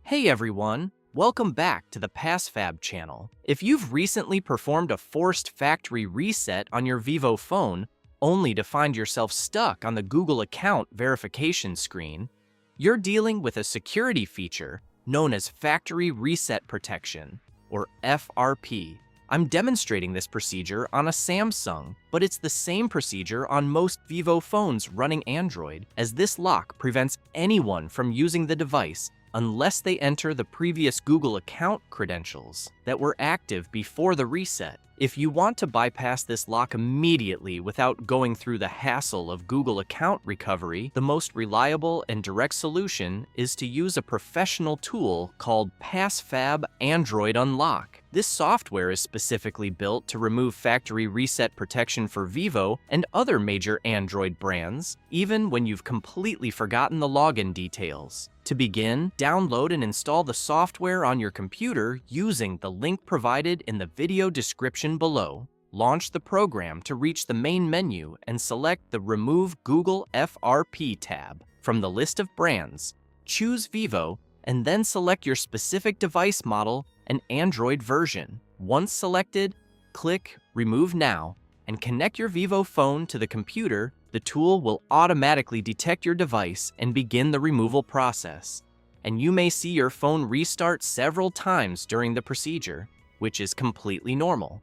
Hey everyone, welcome back to the PassFab channel. If you've recently performed a forced factory reset on your Vivo phone, only to find yourself stuck on the Google account verification screen, you're dealing with a security feature known as Factory Reset Protection, or FRP. I'm demonstrating this procedure on a Samsung, but it's the same procedure on most Vivo phones running Android, as this lock prevents anyone from using the device unless they enter the previous Google account credentials that were active before the reset. If you want to bypass this lock immediately without going through the hassle of Google account recovery, the most reliable and direct solution is to use a professional tool called PassFab Android Unlocker. This software is specifically built to remove factory reset protection for Vivo and other major Android brands, even when you've completely forgotten the login details. To begin, download and install the software on your computer using the link provided in the video description below. Launch the program to reach the main menu and select the Remove Google FRP tab. From the list of brands, choose Vivo and then select your specific device model and Android version. Once selected, click Remove Now and connect your Vivo phone to the computer. The tool will automatically detect your device and begin the removal process. And you may see your phone restart several times during the procedure, which is completely normal.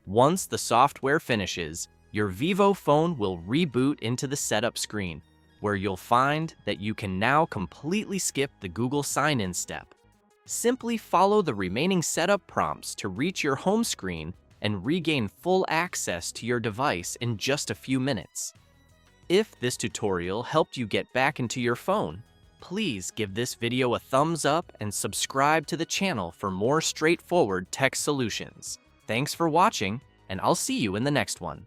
Once the software finishes, your Vivo phone will reboot into the setup screen, where you'll find that you can now completely skip the Google sign-in step. Simply follow the remaining setup prompts to reach your home screen and regain full access to your device in just a few minutes. If this tutorial helped you get back into your phone, please give this video a thumbs up and subscribe to the channel for more straightforward tech solutions. Thanks for watching, and I'll see you in the next one.